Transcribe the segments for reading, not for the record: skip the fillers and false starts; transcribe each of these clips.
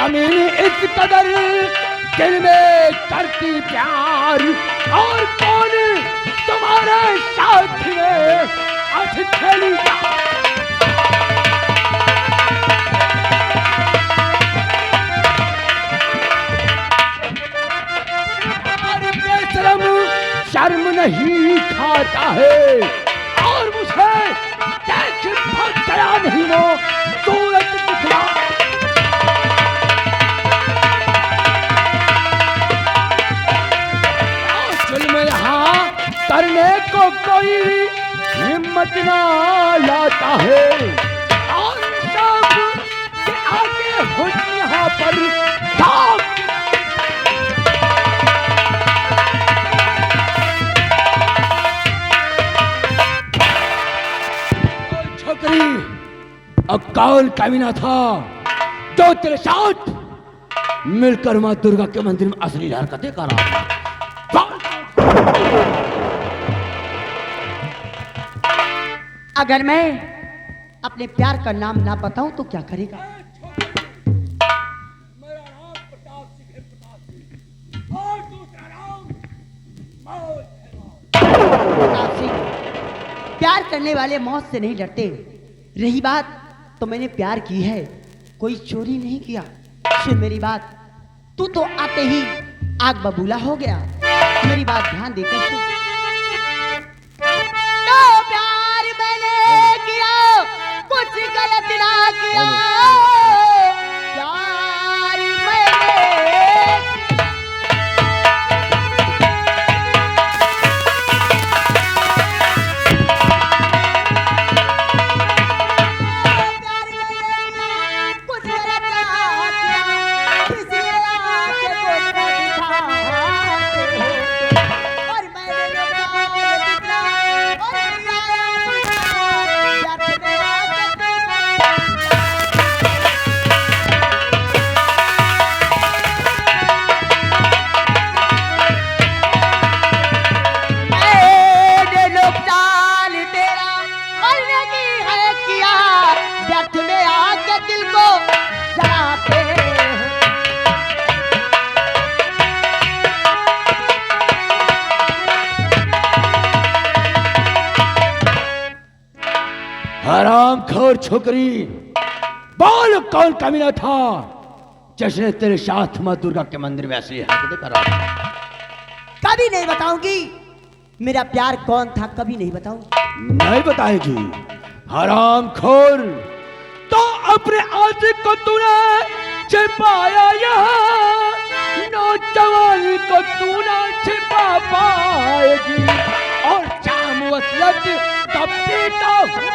कमीनी इस कदर दिल में करती प्यार, और कौन तुम्हारे साथ में आज खेली बेशरम शर्म नहीं खाता है, और मुझे देख भाग गया नहीं वो सूरत दिखला। जुल्म यहाँ करने को कोई हिम्मत ना लाता है, और सब के आगे हो यहाँ पर छोकरी अकाल कामिना था जो तेरे साथ मिलकर मां दुर्गा के मंदिर में असली हरकतें कर रहा था। अगर मैं अपने प्यार का नाम ना बताऊं तो क्या करेगा? मेरा नाम प्रताप सिंह है, प्रताप सिंह, और दूसरा नाम मौत है, मौत। प्रताप सिंह, प्यार करने वाले मौत से नहीं डरते। रही बात तो मैंने प्यार की है, कोई चोरी नहीं किया। सुन मेरी बात, तू तो आते ही आग बबूला हो गया। मेरी बात ध्यान देकर सुन। तो प्यार मैंने किया, कुछ गलत ना किया। प्यार मैंने कुछ गलत ना किया, इसलिए आके कोसना दिखाते हो। और मैंने जो प्यार कितना और प्यार जब मेरा मैंने नुकसान तेरा करने की है किया, व्यर्थ में आके दिल को जलाते हो। हरामखोर छोकरी, बोल कौन कमीना था जिसने तेरे साथ मां दुर्गा के मंदिर में ऐसी हरकतें कर रहा था? कभी नहीं बताऊंगी मेरा प्यार कौन था, कभी नहीं बताऊंगी। नहीं बताएगी? हरामखोर, तो अपने आशिक को तूने छिपाया यहाँ, नौजवानी को तूने छिपा पाएगी, और जाम वसलत कब पीता हूँ।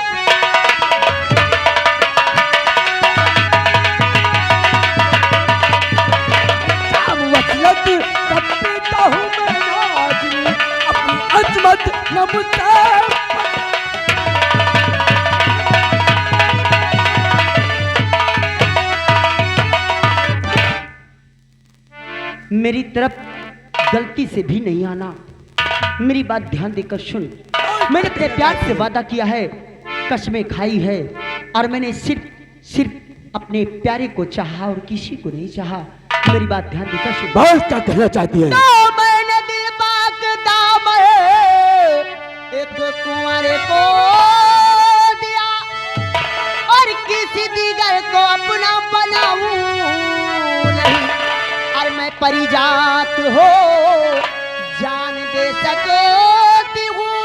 जाम वसलत कब पीता हूँ मैं नाज़नी, अपनी अजमत न मुझसे मेरी तरफ गलती से भी नहीं आना। मेरी बात ध्यान देकर सुन। मैंने अपने प्यार से वादा किया है, कसमें खाई है, और मैंने सिर्फ अपने प्यारे को चाहा और किसी को नहीं चाहा। मेरी बात ध्यान देकर सुन। बहुत क्या कहना चाहती है? तो मैंने दिल पाक दाम एक कुंवारे को दिया, और किसी दीगर को अपना बनाऊं नहीं। और मैं परिजात हो जान दे सकती हूँ,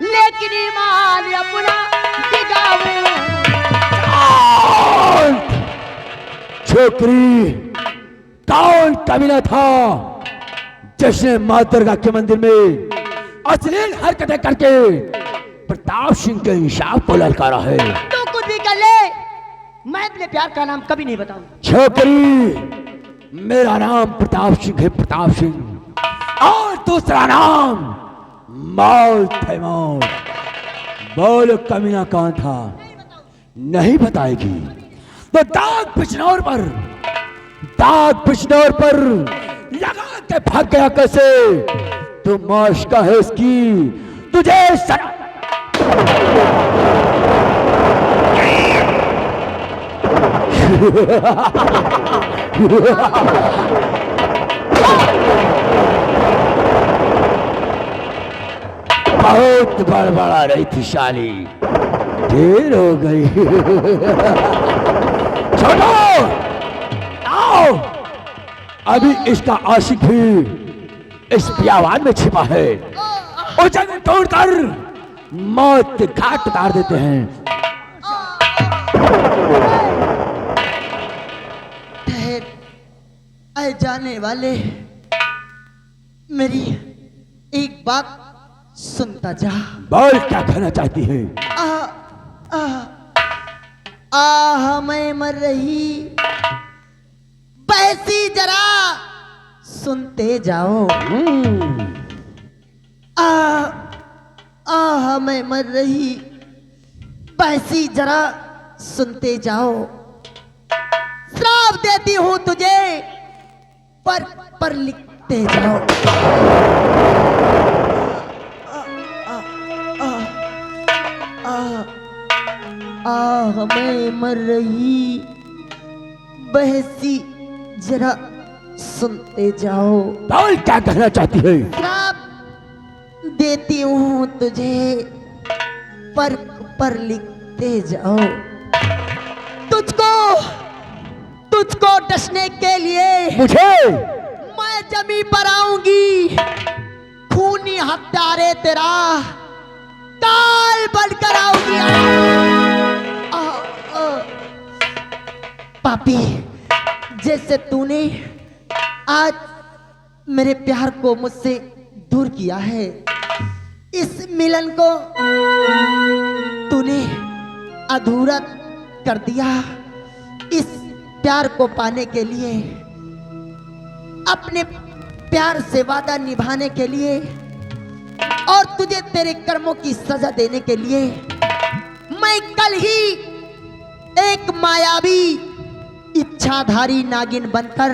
लेकिन ईमान अपना दिगाऊं। छोकरी, कौन कमीना था जिसने मां दुर्गा के मंदिर में अश्लील हरकतें करके प्रताप सिंह के इंसाफ को ललकारा है? तो कुछ भी कर ले, मैं अपने प्यार का नाम कभी नहीं बताऊंगा। छोकरी, मेरा नाम प्रताप सिंह है, प्रताप सिंह, और दूसरा नाम मौत है, मौत। बोल कमीना कौन था? नहीं बताएगी तो दाग बिजनौर पर लगा के भाग गया कैसे? तू मौशका है इसकी, तुझे बहुत बड़बड़ा रही थी शाली, देर हो गई। छोड़ो, आओ, अभी इसका आशिक भी इस बियावान में छिपा है, उसे तोड़कर मौत के घाट उतार देते हैं। ठहर, आए जाने वाले, मेरी एक बात सुनता जा। बोल, क्या कहना चाहती है? मैं मर रही, पैसी जरा सुनते जाओ। मैं मर रही, पैसी जरा सुनते जाओ। श्राप देती हूं तुझे, पर लिखते जाओ। मैं मर रही, बहसी जरा सुनते जाओ। बोल, क्या कहना चाहती है? श्राप देती हूँ तुझे, पर लिखते जाओ। तुझको डसने के लिए मुझे मैं जमी पर आऊंगी। खूनी हत्यारे तेरा काल बनकर आऊंगी। पापी, जैसे तूने आज मेरे प्यार को मुझसे दूर किया है, इस मिलन को तूने अधूरा कर दिया। इस प्यार को पाने के लिए, अपने प्यार से वादा निभाने के लिए और तुझे तेरे कर्मों की सजा देने के लिए मैं कल ही एक मायावी इच्छाधारी नागिन बनकर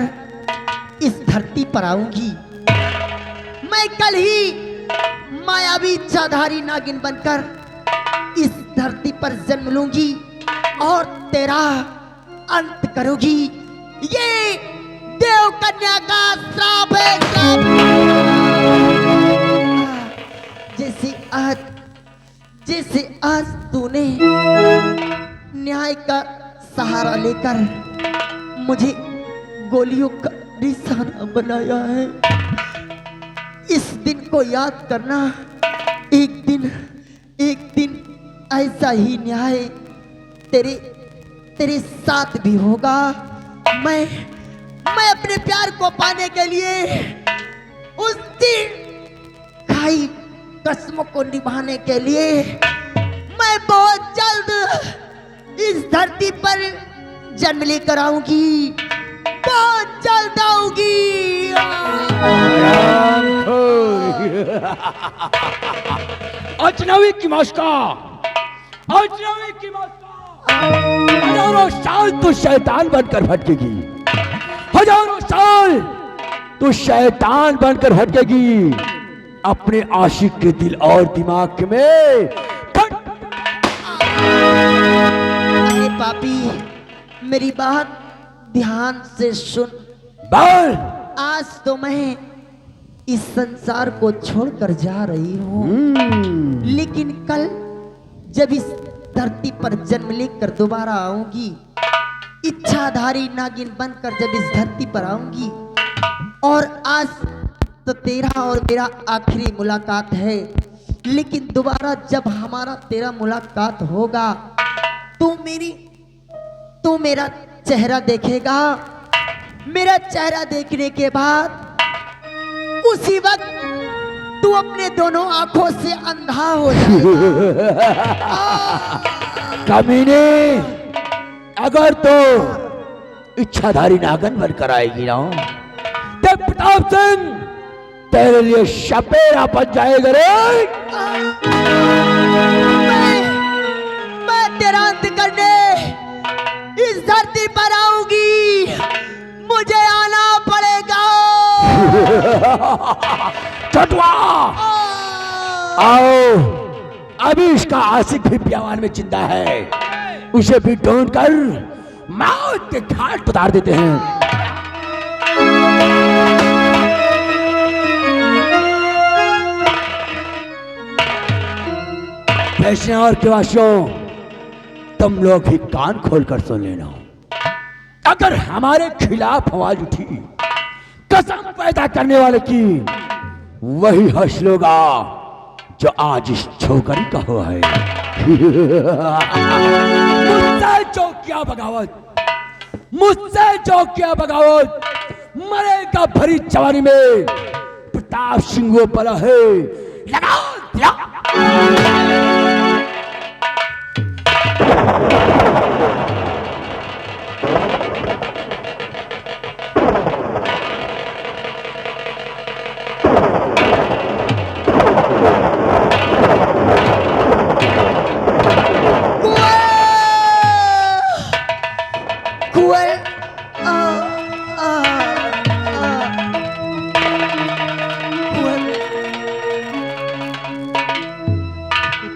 इस धरती पर आऊंगी। मैं कल ही मायावी इच्छाधारी नागिन बनकर इस धरती पर जन्म लूंगी और तेरा अंत करूंगी। ये देव कन्या का श्राप है, श्राप। जैसे आज तूने न्याय का सहारा लेकर मुझे गोलियों का निशाना बनाया है, इस दिन को याद करना। एक दिन ऐसा ही न्याय तेरे साथ भी होगा। मैं अपने प्यार को पाने के लिए उस दिन खाई कसमों को निभाने के लिए मैं बहुत जल्द इस धरती पर जन्म लेकर आऊंगी, बहुत जल्द आऊंगी। अजनबी की मस्का, हजारों साल तू शैतान बनकर भटकेगी, हजारों साल तू शैतान बनकर भटकेगी, अपने आशिक के दिल और दिमाग में। अरे पापी, मेरी बात ध्यान से सुन। बोल। आज तो मैं इस संसार को छोड़कर जा रही हूँ, लेकिन कल जब इस धरती पर जन्म लेकर दोबारा आऊंगी, इच्छाधारी नागिन बनकर जब इस धरती पर आऊंगी, और आज तो तेरा और मेरा आखिरी मुलाकात है, लेकिन दोबारा जब हमारा तेरा मुलाकात होगा तू मेरा चेहरा देखेगा। मेरा चेहरा देखने के बाद उसी वक्त तू अपने दोनों आंखों से अंधा हो जाएगा। कमीने, अगर तो इच्छाधारी नागन बनकर आएगी ना, तब प्रताप सिंह तेरे लिए शपेरा बन जाएगा रे। मैं तेरा अंत करने इस धरती पर आऊंगी, मुझे आना पड़ेगा। चटवा, आओ, अभी इसका आशिक भी बियावान में जिंदा है, उसे भी ढूंढ कर मौत के घाट उतार देते हैं। वैश्य और केवाशियों, तुम लोग भी कान खोलकर सुन लेना। अगर हमारे खिलाफ आवाज उठी कसम पैदा करने वाले की, वही हर्ष लोगा जो आज इस छोकरी का हुआ है। मुझसे जो किया बगावत, मुझसे जो किया बगावत, मरेगा भरी जवानी में। प्रताप सिंह वो बला है, लगा दिया।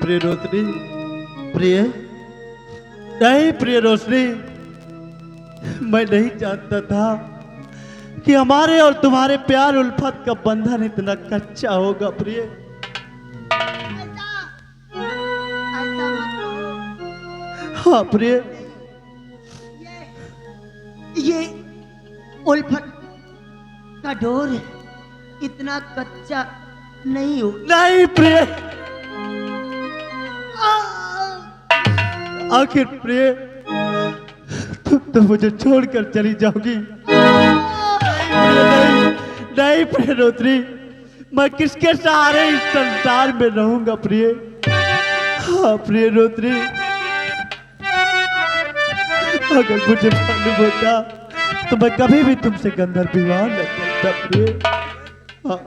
प्रिय रोशनी, प्रिय नहीं, प्रिय रोशनी, मैं नहीं जानता था कि हमारे और तुम्हारे प्यार उल्फत का बंधन इतना कच्चा होगा। प्रिय, हाँ प्रिय, ये उल्फत का डोर इतना कच्चा नहीं हो। नहीं प्रिय, आखिर प्रिय तुम तो मुझे छोड़कर चली जाओगी। नहीं प्रिय रोशनी, मैं किसके सहारे इस संसार में रहूंगा। प्रिय, हाँ प्रिय रोशनी, अगर मुझे मालूम होता तो मैं कभी भी तुमसे गंधर्व विवाह न करता। प्रिय, हाँ।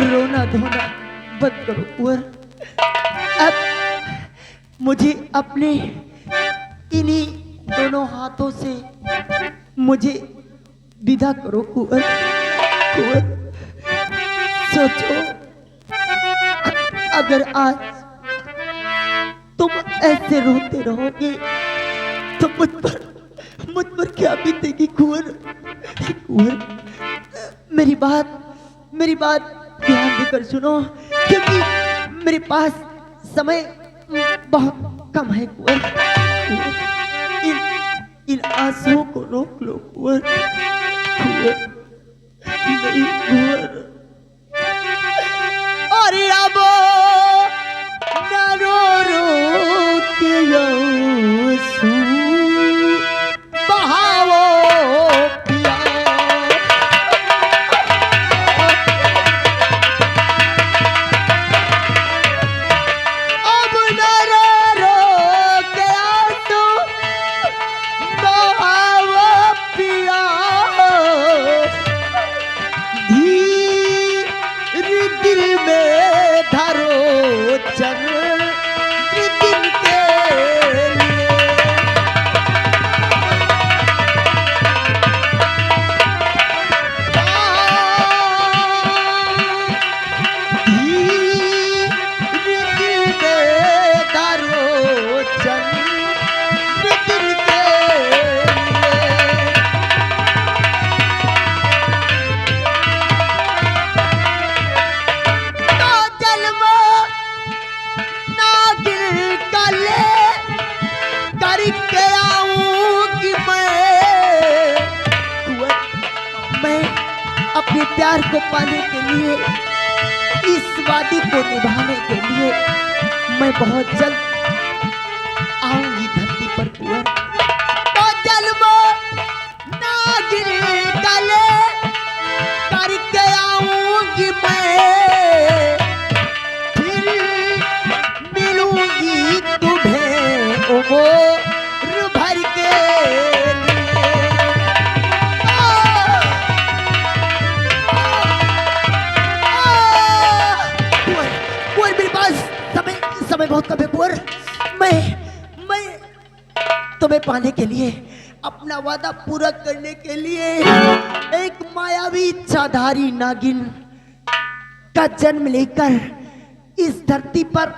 रोना धोना बंद करो कुंवर। अब मुझे अपने इन्हीं दोनों हाथों से मुझे विदा करो कुंवर। कुंवर, सोचो, अगर आज तुम ऐसे रोते रहोगे तो मुझ पर क्या बीतेगी कुंवर। कुंवर, मेरी बात ध्यान देकर सुनो, क्योंकि मेरे पास समय बहुत कम है कुंवर। इन आंसुओं को रोक लो कुंवर। कुंवर, नहीं कुंवर। और अब न रो रो के आंसू बहाओ पिया। अपने प्यार को पाने के लिए, इस वादी को निभाने के लिए मैं बहुत जल्द आऊंगी धरती पर कुंवर। तो जन्म ना गिरे गले करके आऊंगी मैं, फिर मिलूंगी तुम्हें उम्र भर के। समय बहुत कम है कुंवर। मैं तुम्हें पाने के लिए, अपना वादा पूरा करने के लिए एक मायावी इच्छाधारी नागिन का जन्म लेकर इस धरती पर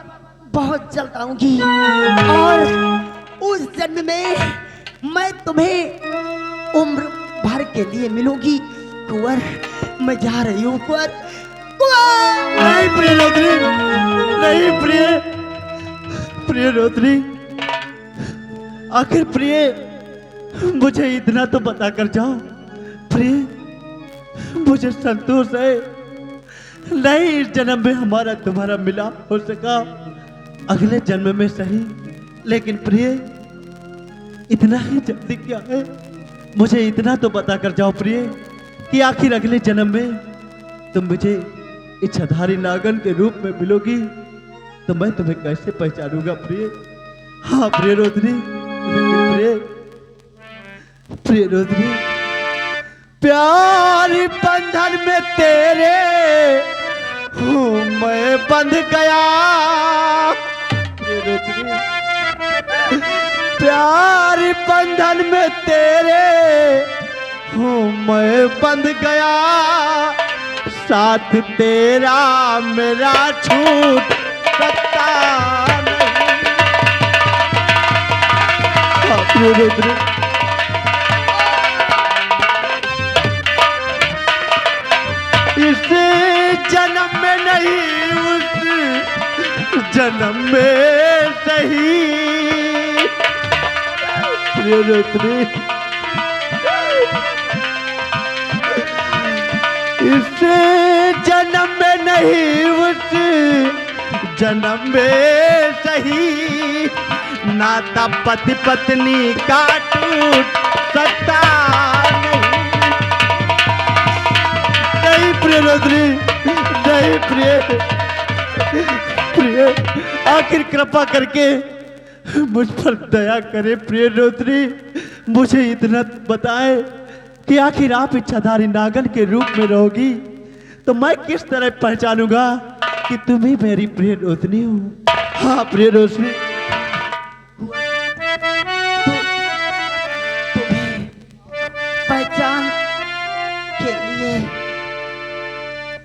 बहुत जल्द आऊंगी और उस जन्म में मैं तुम्हें उम्र भर के लिए मिलूंगी। कुंवर, मैं जा रही हूँ कुंवर। नहीं प्रिय रोत्री, नहीं प्रिय, प्रिय रोत्री, आखिर प्रिय मुझे इतना तो बता कर जाओ। प्रिय मुझे संतोष है, नहीं इस जन्म में हमारा तुम्हारा मिलाप हो सका, अगले जन्म में सही, लेकिन प्रिय इतना ही जल्दी क्या है, मुझे इतना तो बता कर जाओ प्रिय कि आखिर अगले जन्म में तुम मुझे इच्छाधारी नागन के रूप में मिलोगी तो मैं तुम्हें कैसे पहचानूंगा प्रिय। हाँ प्रिय रोदनी, प्रिय, प्रिय रोदनी, प्यार बंधन में तेरे हूँ मैं बंध गया। प्रिय रोदनी, प्यार बंधन में तेरे हूँ मैं बंध गया, साथ तेरा मेरा छूट सकता नहीं। प्रिय रुद्र, इस जन्म में नहीं उस जन्म में सही। प्रिय रुद्र, इस जन्म में नहीं उस जन्म में सही, नाता पति पत्नी का टूट सकता नहीं। प्रिय रोदरी, नहीं प्रिय, प्रिय आखिर कृपा करके मुझ पर दया करे। प्रिय रोदरी, मुझे इतना बताए कि आखिर आप इच्छाधारी नागन के रूप में रहोगी तो मैं किस तरह पहचानूंगा कि तुम ही मेरी प्रिय रोशनी हो। हाँ प्रिय रोशनी,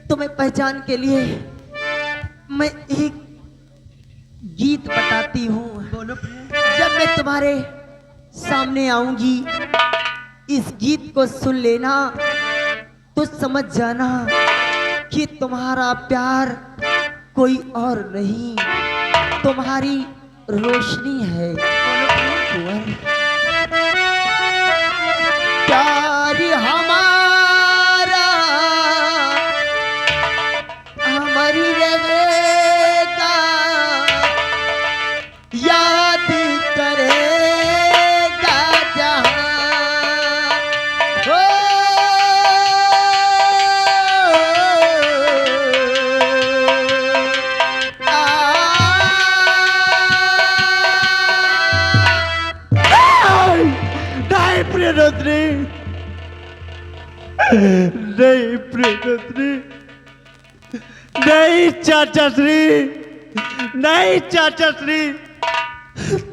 तुम्हें पहचान के लिए मैं एक गीत बताती हूँ। जब मैं तुम्हारे सामने आऊंगी इस गीत को सुन लेना तो समझ जाना कि तुम्हारा प्यार कोई और नहीं, तुम्हारी रोशनी है। प्यार हमारा हमारी रहेगा, याद करेगा जहां। प्रिय रोशनी, नहीं प्रिय रोशनी, नहीं चाचा श्री, नहीं चाचा श्री,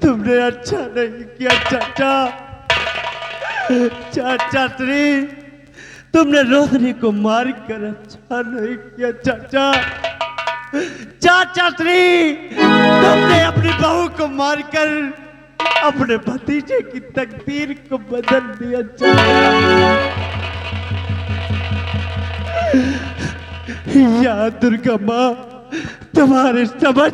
तुमने अच्छा नहीं किया चाचा। चाचा श्री, तुमने रोशनी को मार कर अच्छा नहीं किया चाचा। चाचा श्री, तुमने अपनी बहू को मारकर अपने भतीजे की तकदीर को बदल दिया चाचा। या दुर्गा माँ, तुम्हारे समझ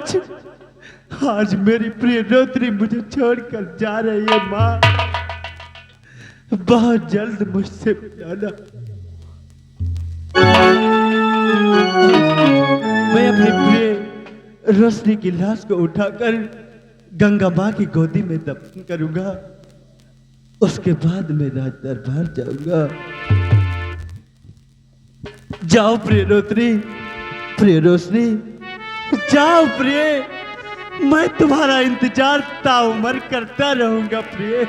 आज मेरी प्रिय रोशनी मुझे छोड़कर जा रही है माँ, बहुत जल्द मुझसे मिलाना। मैं अपनी प्रिय रोशनी की लाश को उठाकर गंगा माँ की गोदी में दफन करूंगा, उसके बाद मैं राज दरबार जाऊंगा। जाओ प्रिय रोशनी, प्रिय रोशनी, जाओ प्रिय, मैं तुम्हारा इंतजार ताउमर करता रहूंगा प्रिय।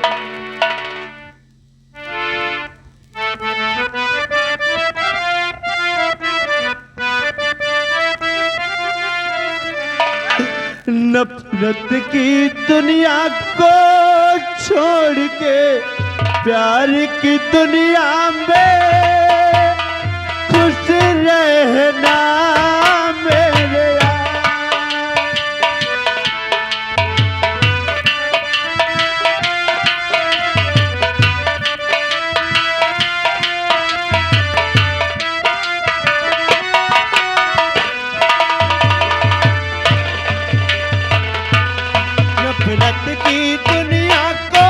नफरत की दुनिया को छोड़ के प्यार की दुनिया में खुश रहना मेरे यार। नफरत की दुनिया को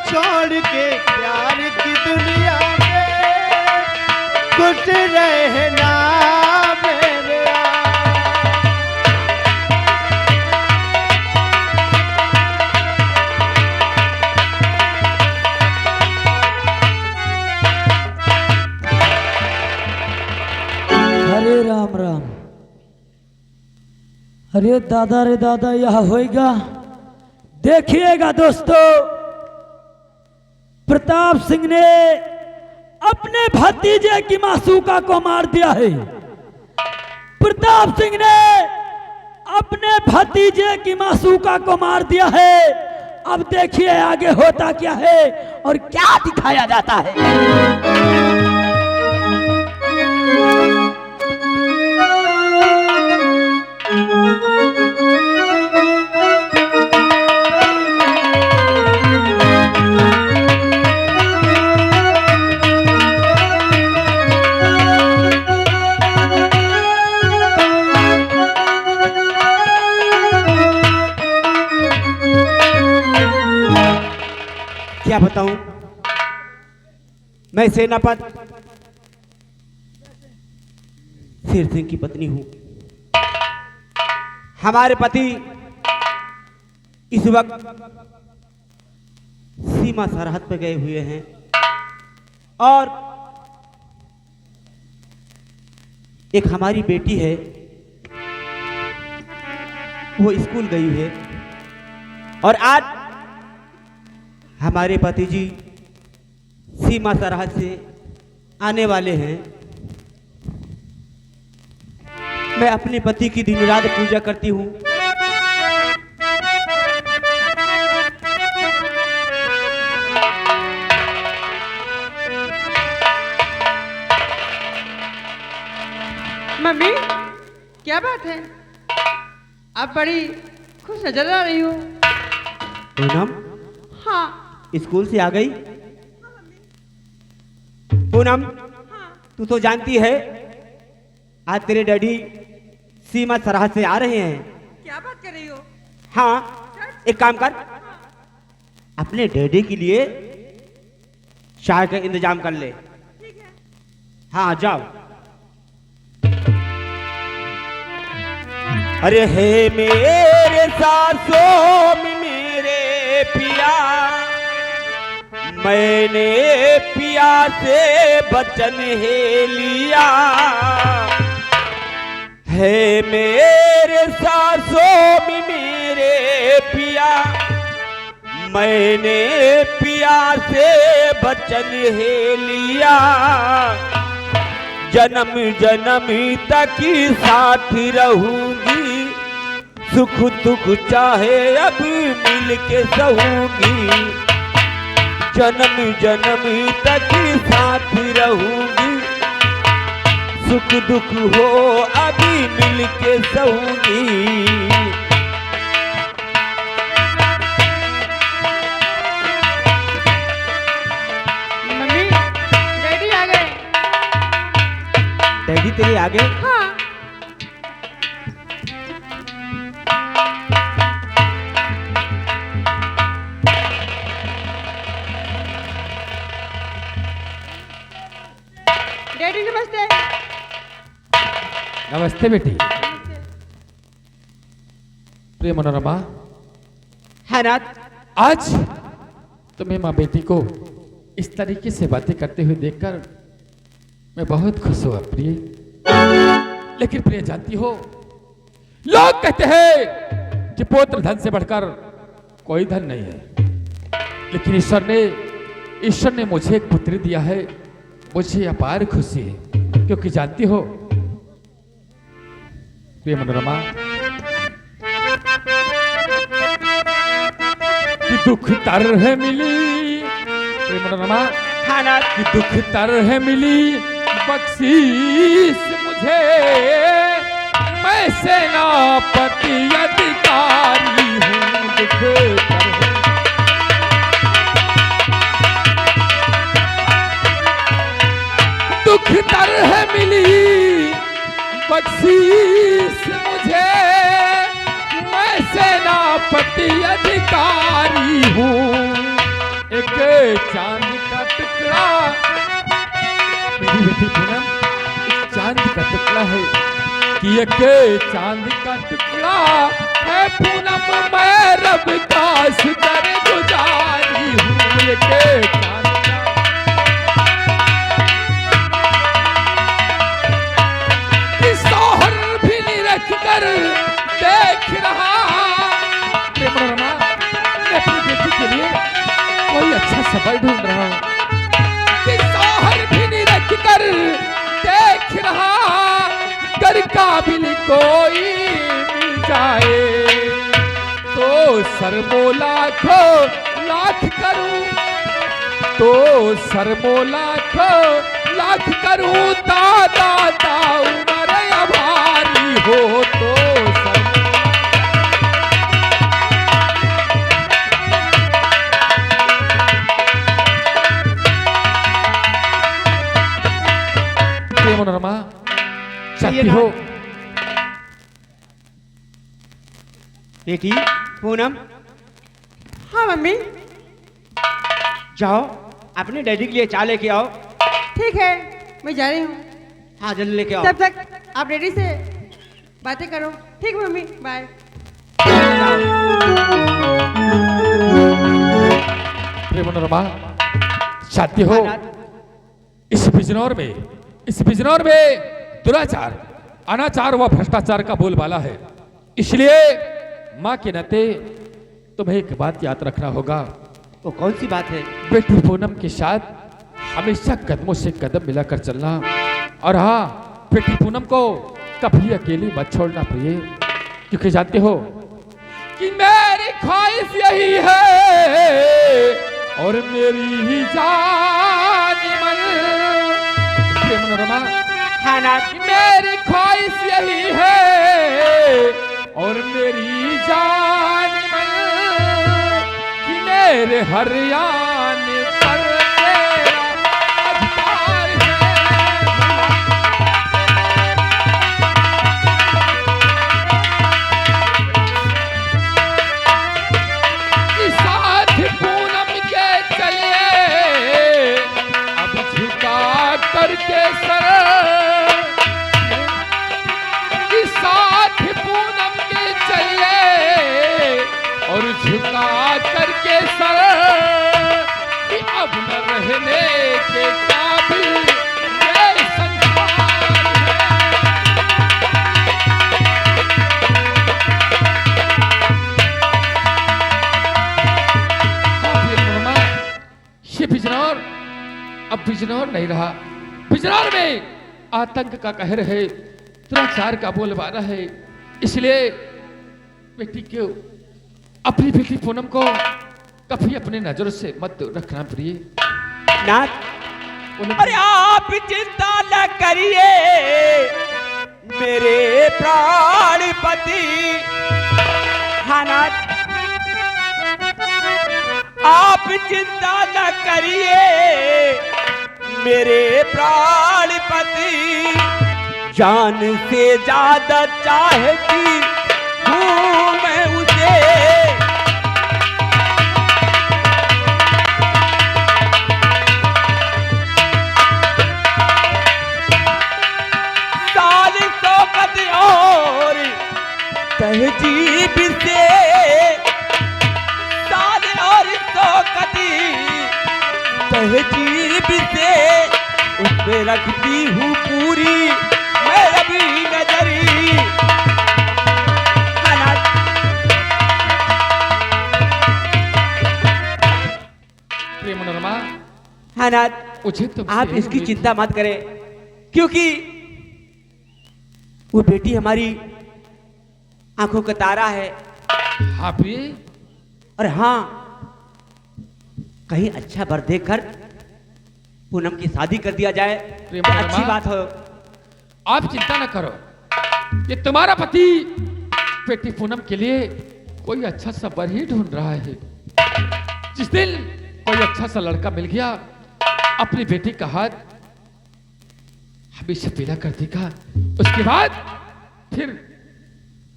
छोड़ के प्यार की दुनिया में खुश रहना मेरे हरे राम राम। अरे दादा रे दादा, यह होएगा। देखिएगा दोस्तों, प्रताप सिंह ने अपने भतीजे की मासूका को मार दिया है। प्रताप सिंह ने अपने भतीजे की मासूका को मार दिया है। अब देखिए आगे होता क्या है और क्या दिखाया जाता है। क्या बताऊं, मैं सेनापत शेर सिंह की पत्नी हूं। हमारे पति इस वक्त सीमा सरहद पर गए हुए हैं और एक हमारी बेटी है, वो स्कूल गई है। और आज हमारे पति जी सीमा सरहद से आने वाले हैं। मैं अपने पति की दिन रात पूजा करती हूँ। मम्मी, क्या बात है? आप बड़ी खुश नजर आ रही हो। पूनम हाँ। स्कूल से आ गई? पूनम, तू तो जानती है आज तेरे डैडी सीमा सरहद से आ रहे हैं। क्या बात कर रही हो? हाँ, एक काम कर, अपने डैडी के लिए चाय का इंतजाम कर ले। ठीक है। हाँ जाओ। अरे हे मेरे सासों में मेरे पिया, मैंने पिया से वचन है लिया। है मेरे सासों में मेरे पिया, मैंने पिया से वचन है लिया। जन्म जन्म तक साथ रहूंगी, सुख दुख चाहे अब मिल के सहूंगी। जन्म जन्म तक साथ रहूंगी, सुख दुख हो अभी मिल के सहूंगी। मम्मी, डैडी आ गए। डैडी तेरे आगे? हाँ। डैडी नमस्ते। नमस्ते बेटी। प्रिय मनोरमा, है नाथ, आज तुम्हें माँ बेटी को इस तरीके से बातें करते हुए देखकर मैं बहुत खुश हुआ प्रिय। लेकिन प्रिय जानती हो, लोग कहते हैं कि पुत्र धन से बढ़कर कोई धन नहीं है। लेकिन ईश्वर ने मुझे एक पुत्री दिया है, मुझे अपार खुशी है। क्योंकि जानती हो प्रिय मनोरमा, कि दुख तरह मिली, प्रिय मनोरमा, है नाथ, कि दुख तरह मिली बख्शीश मुझे। मैं सेनापति अधिकारी हूँ, दुख तरह दुख तरह मिली बख्शीश मुझे। मैं सेना पति अधिकारी हूँ, एक चांद का टुकड़ा। मेरी बेटी पूनम एक चांद का टुकड़ा है कि एक चांद का टुकड़ा है पूनम, मैं रब का शुक्र गुजारी हूँ। एक चांद का कि सोहर भी नहीं रख कर देख रहा। प्रेमरमा, मैं अपनी बेटी के लिए कोई अच्छा सफर ढूंढ रहा हूँ कि सोहर भी नहीं रख कर देख रहा, कर काबिल कोई मिल जाए तो सरमो लाखों लाख करूं, तो सरमो लाखों लाख करूं, दादा उमर आभारी हो तो प्रेमनमा चाहती हो बेटी पूनम, हाँ मम्मी, जाओ अपने डैडी के लिए चाय लेके आओ। ठीक है, मैं जा रही हूँ। हाँ जल्दी लेके आओ। तब तक आप डैडी से बातें करो। ठीक मम्मी, बाय। प्रेमनमा चाहती हो इस बिजनौर में दुराचार, अनाचार व भ्रष्टाचार का बोलबाला है। इसलिए माँ के नाते तुम्हें एक बात याद रखना होगा। वो कौन सी बात है? बेटी पूनम के साथ हमेशा कदमों से कदम मिलाकर चलना, और हाँ, बेटी पूनम को कभी अकेली मत छोड़ना प्रिय, क्योंकि जानते हो कि मेरी ख्वाहिश यही है और मेरी ही जान मन। प्रेमनमा, हाँ ना, मेरी ख्वाहिश यही है और मेरी जान मन कि मेरे हरियाणा पर तेरा अधिकार है। कि साथ पूनम के चलिए अब झुका करके सर, साथ पूनम के चलिए और झुका करके सर कि अब न रहने के काबिल ये संसार है। ये बिजनौर अब बिजनौर नहीं रहा। बिजनौर में आतंक का कहर है, दुराचार का बोलबाला है। इसलिए बेटी को, अपनी बेटी पूनम को कभी अपने नजर से मत रखना प्रिय। नाथ, अरे आप चिंता न करिए मेरे प्राणपति। हाँ नाथ, आप चिंता न करिए मेरे प्राणपति। जान से ज्यादा चाहती हूँ मैं उसे, साल शौकत और तहजीब से, साल और शौकत तहजीब से उस पे रखती हूँ पूरी मैं अभी नजरी। प्रेमनमा, हाँ नाथ, मुझे तो आप इसकी चिंता मत करें, क्योंकि वो बेटी हमारी आंखों का तारा है। हाँ प्रिय, और हाँ, कहीं अच्छा वर देखकर पूनम की शादी कर दिया जाए तो अच्छी बात हो। आप चिंता न करो, ये तुम्हारा पति बेटी पूनम के लिए कोई अच्छा सा वर ही ढूंढ रहा है। जिस दिन कोई अच्छा सा लड़का मिल गया, अपनी बेटी का हाथ हमेशा पीला कर देगा, उसके बाद फिर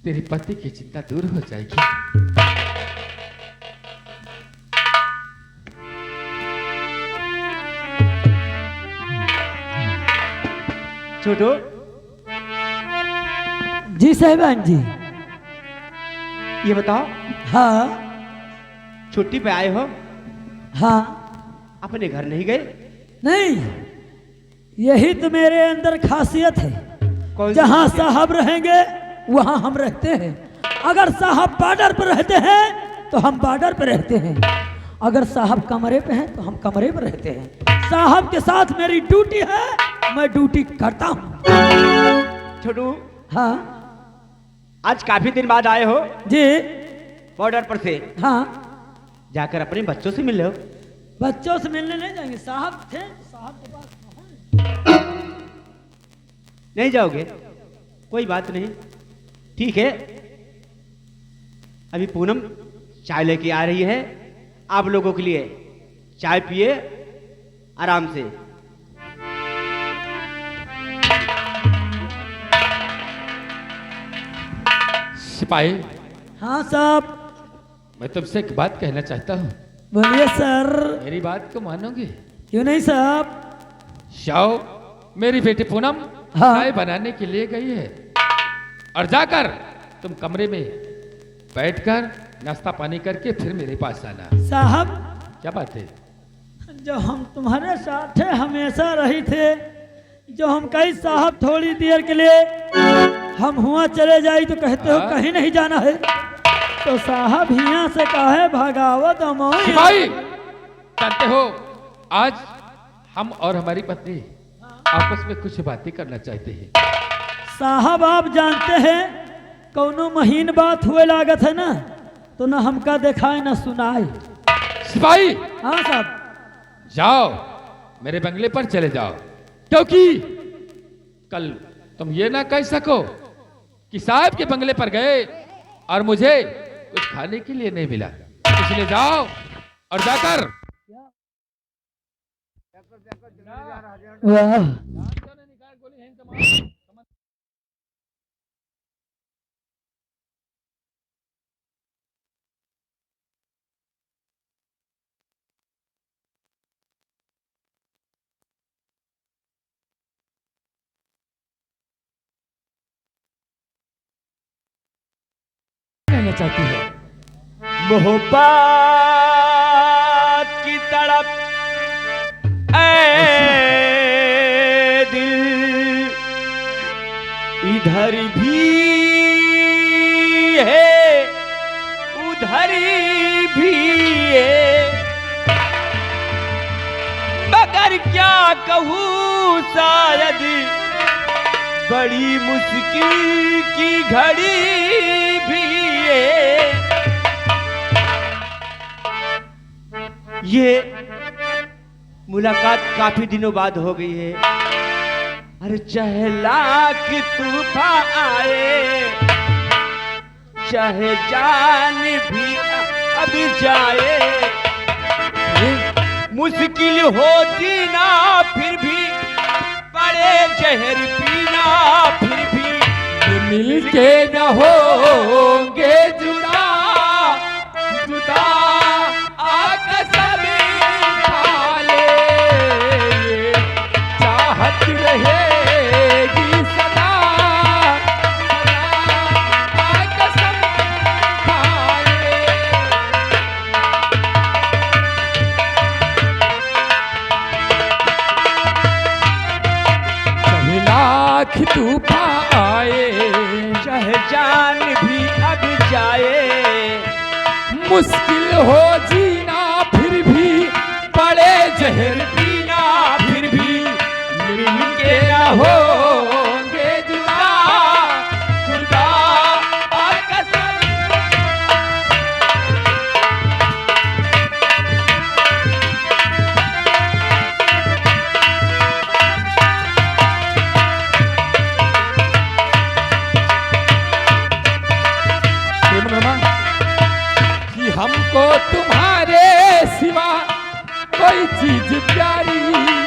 तेरी पति की चिंता दूर हो जाएगी। छोटू, जी साहिबान जी। ये बताओ, हाँ छुट्टी पे आए हो, हाँ। अपने घर नहीं गए? नहीं, यही तो मेरे अंदर खासियत है। कौन सी जहाँ खासियत? साहब रहेंगे वहाँ हम रहते हैं। अगर साहब बॉर्डर पर रहते हैं तो हम बॉर्डर पर रहते हैं। अगर साहब कमरे पे हैं तो हम कमरे पर रहते हैं। साहब के साथ मेरी ड्यूटी है, मैं ड्यूटी करता हूँ। छोटू, हाँ आज काफी दिन बाद आए हो जी। बॉर्डर पर से, हाँ, जाकर अपने बच्चों से मिल लो। बच्चों से मिलने नहीं जाएंगे, साहब थे, साहब के पास नहीं जाओगे? कोई बात नहीं, ठीक है। अभी पूनम चाय लेके आ रही है आप लोगों के लिए। चाय पिए आराम से। सिपाही, हाँ साहब, मैं तुमसे एक बात कहना चाहता हूँ। बोलिए सर। मेरी बात को मानोगे? क्यों नहीं साहब? जाओ, मेरी बेटी पूनम हाँ। चाय बनाने के लिए गई है, और जाकर तुम कमरे में बैठकर नाश्ता पानी करके फिर मेरे पास आना। साहब, क्या बात है? जो हम तुम्हारे साथ हमेशा रही थे, जो हम कई साहब थोड़ी देर के लिए हम हुआ चले जाई तो कहते हो हाँ। कहीं नहीं जाना है, तो साहब यहाँ से काहे भगावत अमोई? सिपाही, जानते हो आज हम और हमारी पत्नी आपस में कुछ बातें करना चाहते हैं। साहब आप जानते हैं कौनो महीन बात हुए लागत है ना, तो ना हमका दिखाए ना सुनाए। सिपाही, हाँ साहब। जाओ मेरे बंगले पर चले जाओ, क्योंकि कल तुम ये ना कह सको कि साहब के बंगले पर गए और मुझे कुछ खाने के लिए नहीं मिला। इसलिए जाओ और जाकर वाह, कहना चाहती है। मोहब्बत की तड़प ऐ दिल इधर भी है उधर भी है, मगर क्या कहूँ शायद बड़ी मुश्किल की घड़ी भी है। ये मुलाकात काफी दिनों बाद हो गई है। अरे चाहे लाख तूफान आए, चाहे जान भी अब जाए, मुश्किल हो जीना फिर भी पड़े जहर पीना फिर भी मिल के न होंगे जुदा, जुदा आकर सब खा ले, चाहत रहेगी सदा, सदा आकर सब खा ले। चाहे लाख तूफान आए, चाहे जान भी अब जाए, मुश्किल हो जीना फिर भी पड़े जहर पीना फिर भी मिल के न होंगे जुदा, जुदा आकर सब कि हमको तुम्हारे सिवा कोई चीज प्यारी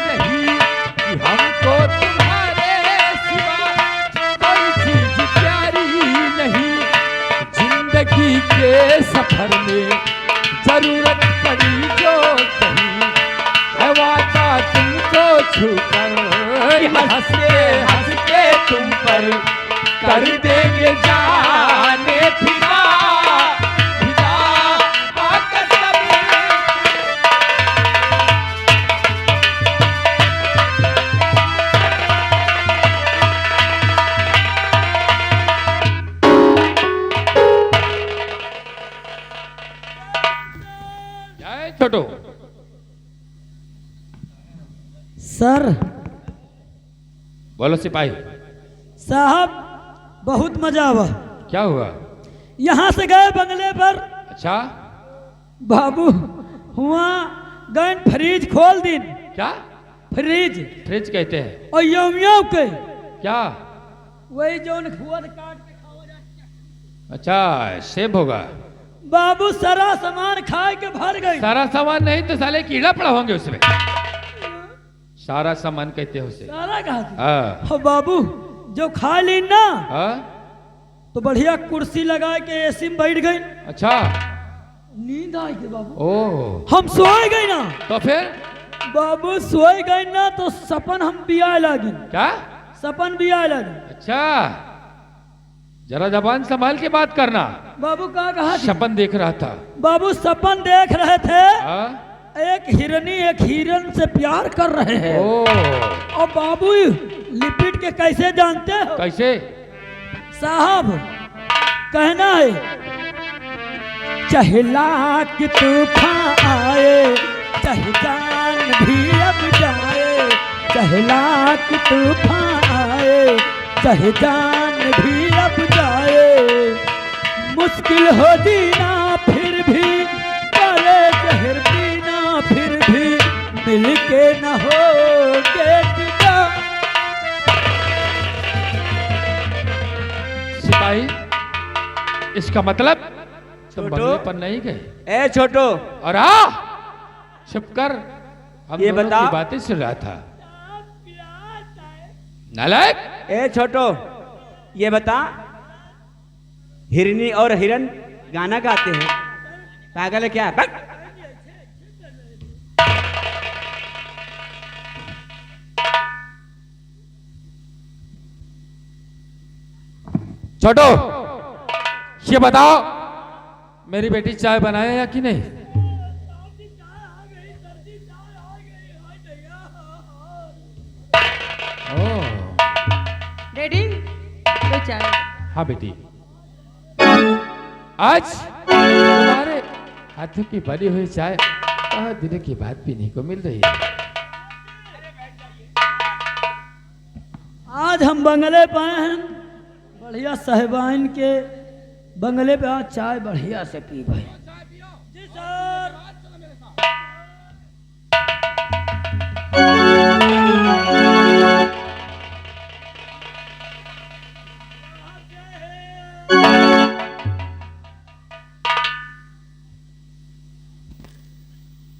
नहीं, कि हमको तुम्हारे सिवा कोई चीज प्यारी नहीं, जिंदगी के सफर में जरूरत पड़ी जो कहीं है वादा तुमको छूकर हंस के तुम पर कर देंगे जाने फिदा फिदा कसम। जय छोटू। सर बोलो सिपाही। साहब बहुत मजा हुआ। क्या हुआ? यहाँ से गए बंगले पर, अच्छा बाबू हुआ गए फ्रिज खोल दिन। क्या? फ्रिज फ्रिज कहते हैं? और यम के क्या? वही जो हुआ तो काट के खाओ जाए। अच्छा सेब होगा। बाबू सारा सामान खाए के भर गई। सारा सामान नहीं तो साले कीड़ा पड़ा होंगे उसमें। सारा सामान कहते हैं उसे। सारा कहा हाँ। और बाबू जो खा ली ना हाँ? तो बढ़िया कुर्सी लगा के एसी में बैठ गई। अच्छा नींद आई के बाबू। ओ हम सोए गए ना। तो फिर? बाबू सोए गए ना तो सपन हम बिया लगी। क्या? सपन बिया लगी। अच्छा जरा जबान संभाल के बात करना। बाबू कहा सपन देख रहा था। बाबू सपन देख रहे थे। हाँ? एक हिरनी एक हिरन से प्यार कर रहे हैं। ओ और बाबू लिपिट के कैसे जानते हो? कैसे? साहब कहना है चाहे लाख तूफान आए चाहे जान भी अब जाए, चाहे लाख तूफान आए चाहे जान भी अब जाए, मुश्किल हो जीना फिर भी करे जहर पीना फिर भी मिल के न होगे जुदा। सिपाही इसका मतलब तुम बंगले पर नहीं गए? ए छोटू, और छुप कर हम ये दोनों बता। की बातें सुन रहा था। नालायक। ए छोटू, ये बता, हिरनी और हिरन गाना गाते हैं, पागल है क्या? बक! छोटो ये बताओ मेरी बेटी चाय बनाए या कि नहीं? ओह डैडी लो चाय। हाँ बेटी, आज तुम्हारे हाथों की बनी हुई चाय बहुत दिनों के बाद पीने को मिल रही है। आज हम बंगले पे आए हैं, बढ़िया साहिबाइन के बंगले पे आज चाय बढ़िया से पी भाई। जी सर।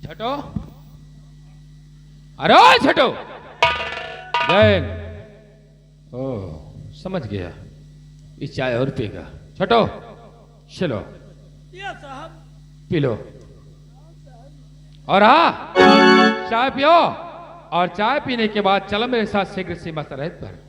छोटो, अरे छोटो, जैन, ओह समझ गया, इस चाय और पीगा। छोटो चलो साहब पी लो, और हाँ चाय पियो, और चाय पीने के बाद चलो मेरे साथ शीघ्र सीमा सरहद पर।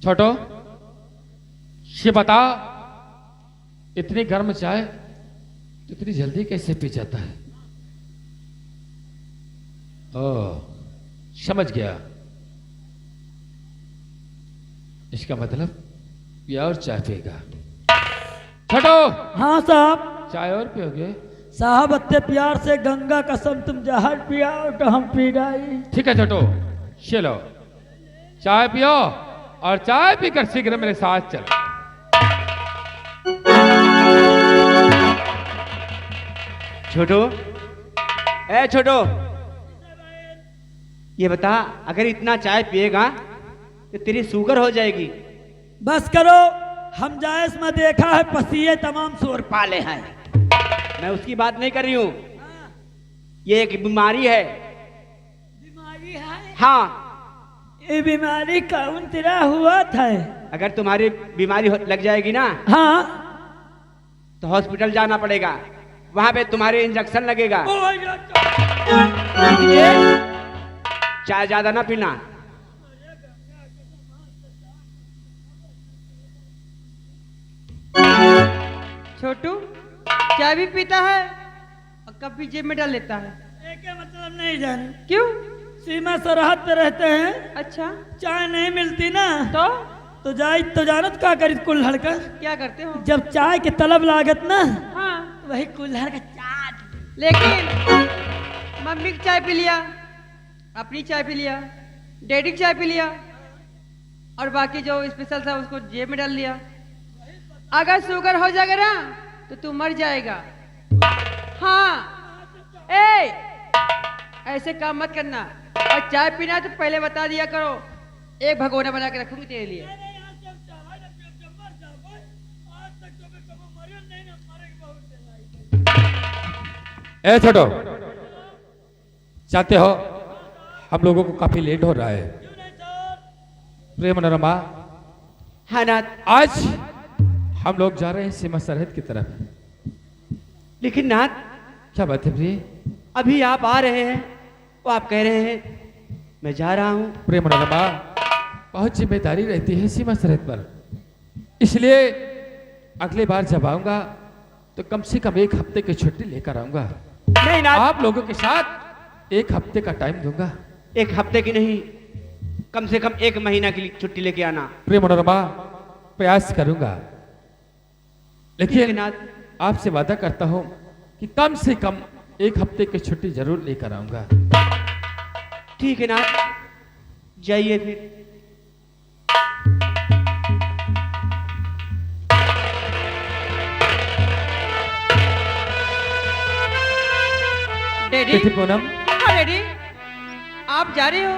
छोटो ये बता, इतनी गर्म चाय इतनी जल्दी कैसे पी जाता है? ओह समझ गया, इसका मतलब ये और चाय पिएगा। छोटो हाँ साहब। चाय और पियोगे? साहब अत्ते प्यार से गंगा कसम तुम जहर पियाओ तो हम पी गई। ठीक है छोटो, चलो चाय पियो, और चाय पीकर शीघ्र मेरे साथ चलो। छोटू, ए छोटू, ये बता, अगर इतना चाय पिएगा तो तेरी शुगर हो जाएगी। बस करो, हम जायज में देखा है पसीए तमाम शोर पाले हैं। मैं उसकी बात नहीं कर रही हूँ, ये एक बीमारी है। बीमारी है? हाँ, ये बीमारी कौन तेरा हुआ था? अगर तुम्हारी बीमारी लग जाएगी ना हाँ। तो हॉस्पिटल जाना पड़ेगा, वहां पे तुम्हारे इंजेक्शन लगेगा। चाय ज्यादा ना पीना। छोटू चाय भी पीता है और कभी जेब में डाल लेता है। एक मतलब नहीं जाने क्यों? सीमा सरहद पे रहते हैं, अच्छा चाय नहीं मिलती ना तो जाए तो जानत का करी कुल्हड़ का। क्या करते हो? जब चाय के तलब लागत ना हाँ वही कुल्हड़ का चाट। लेकिन मम्मी की चाय पी लिया, अपनी चाय पी लिया, डैडी की चाय पी लिया और बाकी जो स्पेशल था उसको जेब में डाल लिया। अगर शुगर हो जाएगा ना तो तू मर जाएगा। हाँ ऐसे काम मत करना, और चाय पीना है तो पहले बता दिया करो, एक भगोना बना के रखूंगी तेरे लिए। ए छोटो, चाहते हो हम लोगों को काफी लेट हो रहा है। प्रिय मनोरमा, हाँ नाथ। आज हम लोग जा रहे हैं सीमा सरहद की तरफ। लेकिन नाथ, क्या बात है प्रिय? अभी आप आ रहे हैं, वो आप कह रहे हैं मैं जा रहा हूं। प्रिय मनोरमा, बहुत जिम्मेदारी रहती है सीमा सरहद पर, इसलिए अगली बार जब आऊंगा तो कम से कम 1 हफ्ते की छुट्टी लेकर आऊंगा। नहीं नाथ, आप लोगों के साथ 1 हफ्ते का टाइम दूंगा। 1 हफ्ते की नहीं, कम से कम 1 महीना की छुट्टी लेके आना। प्रिय मनोरमा, प्रयास करूंगा, ठीक है लेकिन नाथ। आपसे वादा करता हूं कि कम से कम 1 हफ्ते की छुट्टी जरूर लेकर आऊंगा। ठीक है नाथ, जाइए फिर। डैडी बेटी पूनम, हाँ डैडी, आप जा रहे हो,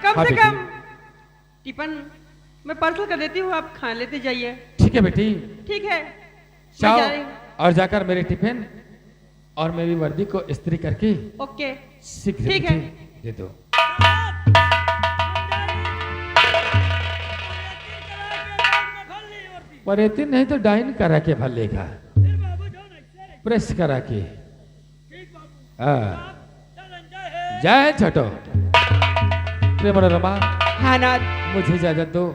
कम हाँ से बेटी। कम टिफिन मैं पार्सल कर देती हूँ, आप खा लेते जाइए। ठीक है बेटी, ठीक है, मैं जाओ जा रही हूँ। और जाकर मेरे टिफिन और मेरी वर्दी को इस्त्री करके ओके शीघ्र ठीक मुझे है। दे दो। परेती नहीं तो डाइन करा के भर लेगा, प्रेस करा के। हाँ, जय छोटो। प्रिय मनोरमा, हाँ नाथ। मुझे इजाजत दो,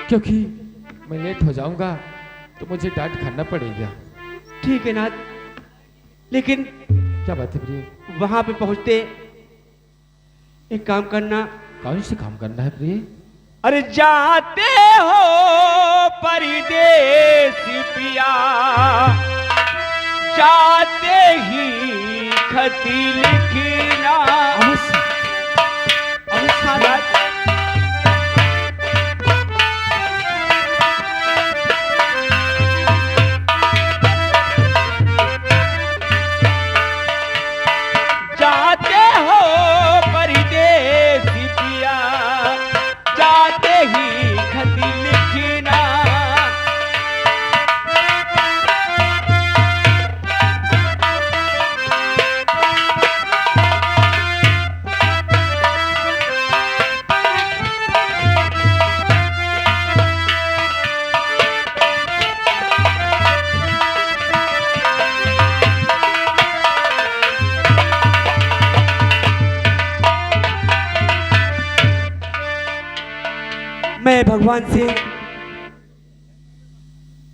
क्योंकि मैं लेट हो जाऊंगा तो मुझे डांट खाना पड़ेगा। ठीक है नाथ, लेकिन क्या बात है प्रिय? वहां पे पहुंचते एक काम करना। कौन से काम करना है प्रिय? अरे जाते हो परदेस पिया, जाते ही खत लिखना। अवश्य नाथ, जाते हो परदेस पिया, जाते ही खत लिखना। मैं भगवान से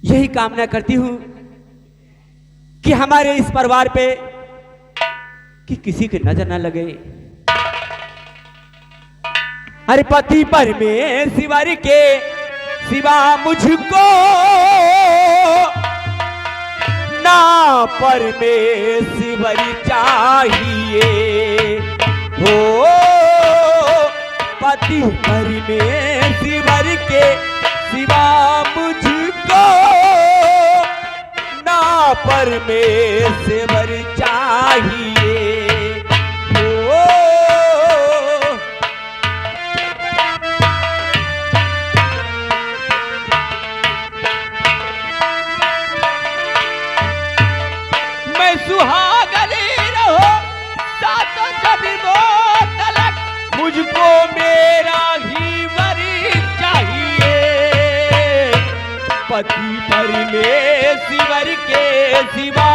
यही कामना करती हूं कि हमारे इस परिवार पे कि किसी की नजर न लगे। अरे पति परमेश्वर के सिवा मुझको ना परमेश्वर चाहिए हो। पति परमेश्वर के सिवा मुझको ना परमेश्वर चाहिए हो। मैं सुहागनी रहो सातों जन्मों तलक, मुझको मेरा ही पति परमेश्वर के सिवा